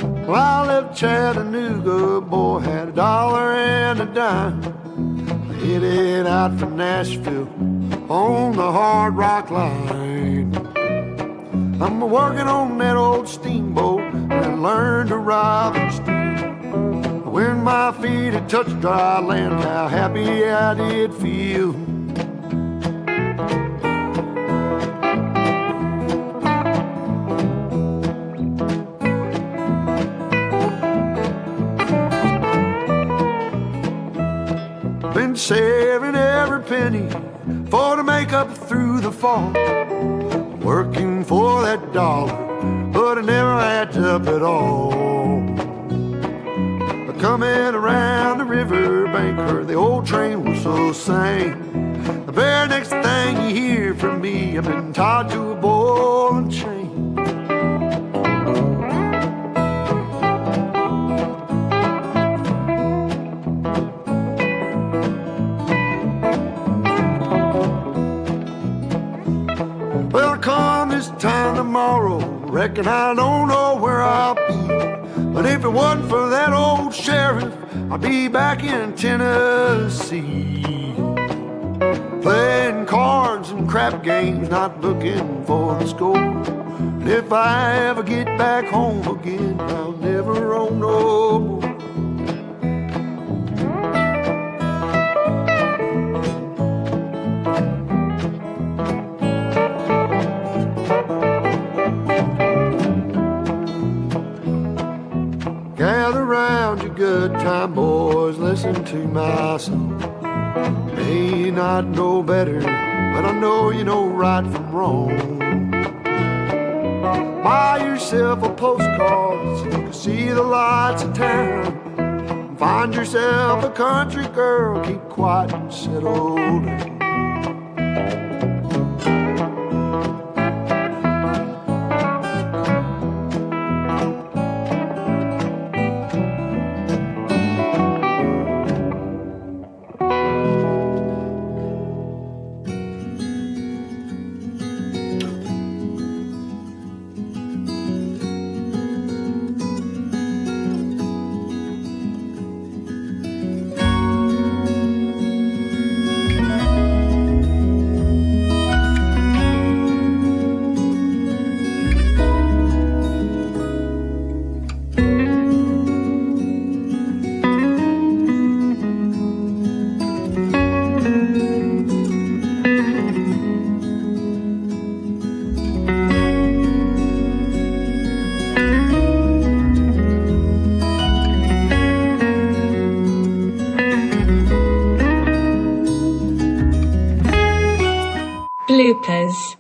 Well, I left Chattanooga, boy, had $1 and a dime. Headed out for Nashville on the Hard Rock Line. I'm working on that old steamboat and I learned to ride and steer. When my feet had touched dry land, how happy I did feel. Been saving every penny for to make up through the fall. Working for that dollar, but it never adds up at all. Coming around the riverbank, heard the old train whistle sing. The very next thing you hear from me, I've been tied to a ball and chain. Well, come this time tomorrow, reckon I don't know where I'll be. But if it wasn't for that old sheriff, I'd be back in Tennessee. Playing cards and crap games, not looking for the score. And if I ever get back home again, I'll never roam no more. Gather round, you good time boys, listen to my song. May not know better, but I know you know right from wrong. Buy yourself a postcard so you can see the lights of town. Find yourself a country girl, keep quiet and settle down. Bloopers.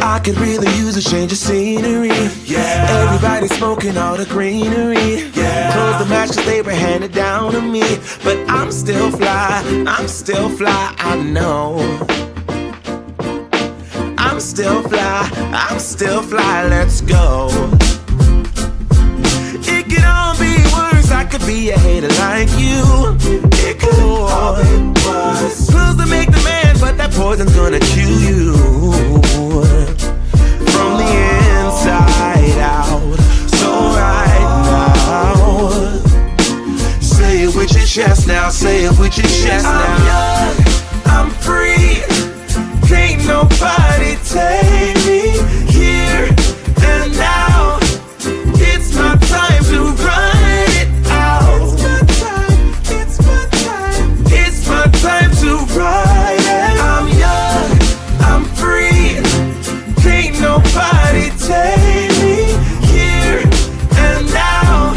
I could really use a change of scenery. Yeah. Everybody smoking all the greenery. Yeah. Close the match 'cause they were handed down to me. But I'm still fly, I know. I'm still fly, let's go. It could all be worse, I could be a hater like you. It could all be worse. Pills to make the man, but that poison's gonna kill you. From the inside out, so right now. Say it with your chest now, say it with your chest now. I'm young, I'm free, can't nobody take me here and now. It's my time to run it out. It's my time to ride it. I'm young, I'm free, can't nobody take me here and now.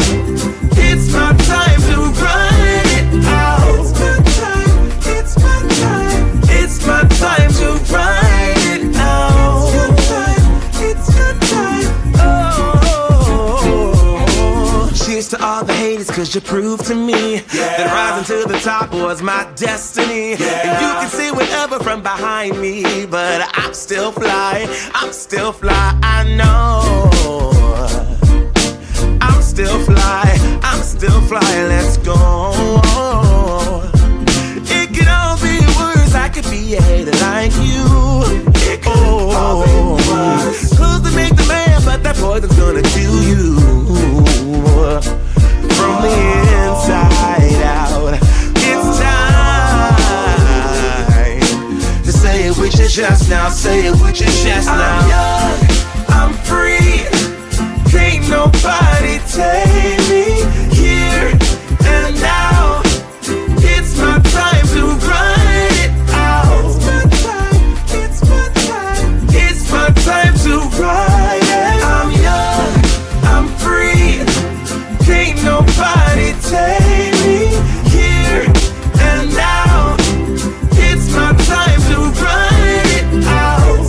It's my time to run it out. It's my time to ride it out. It's your time. Oh, cheers to all the haters, 'cause you proved to me that rising to the top was my destiny. And you can see whatever from behind me, but I'm still fly, I know. I'm still fly, let's go. It could all be worse, I could be a hater like you. It could all be worse. Clothes to make the man, but that poison's gonna kill you. From the inside out, it's time to say it with your chest now, say it with your chest now. I'm young, I'm free, can't nobody take me here and now. It's my time to run it out. It's my time to ride it. I'm young, I'm free, can't nobody take me here and now. It's my time to run it out.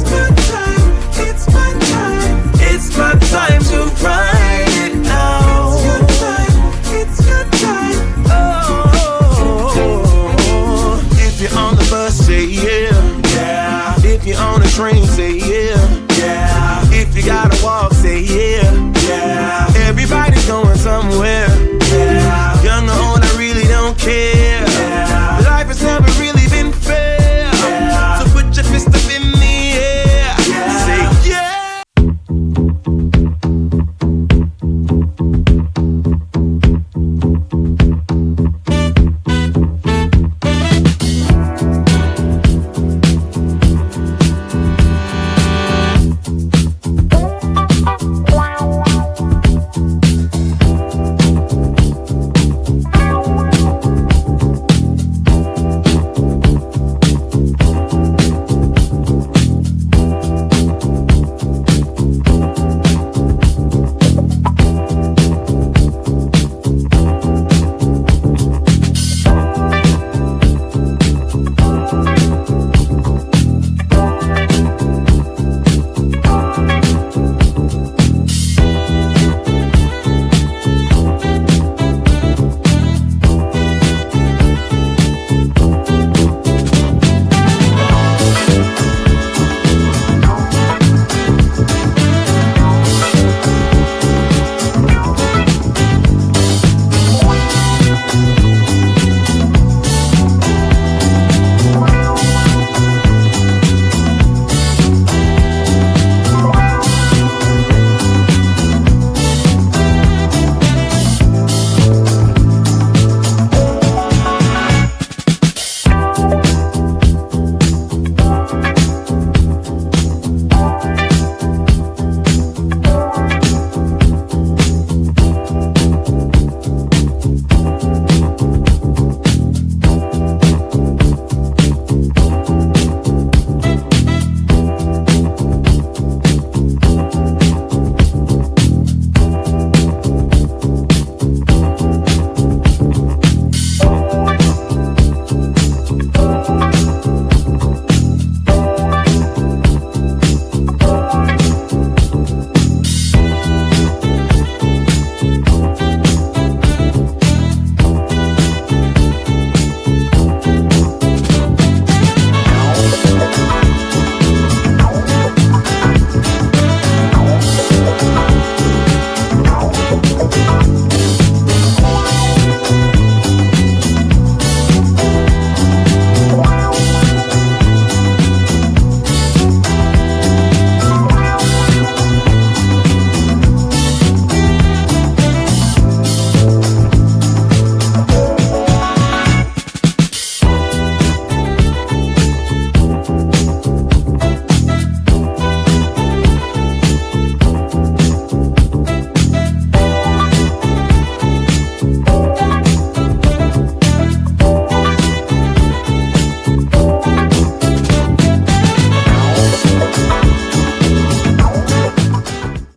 It's my time to ride it out. It's your time. Oh, if you're on the bus, say yeah. Yeah. If you're on the train, say yeah. Yeah. If you gotta walk, say yeah. Yeah. Everybody's going somewhere. Yeah. Young or old, I really don't care.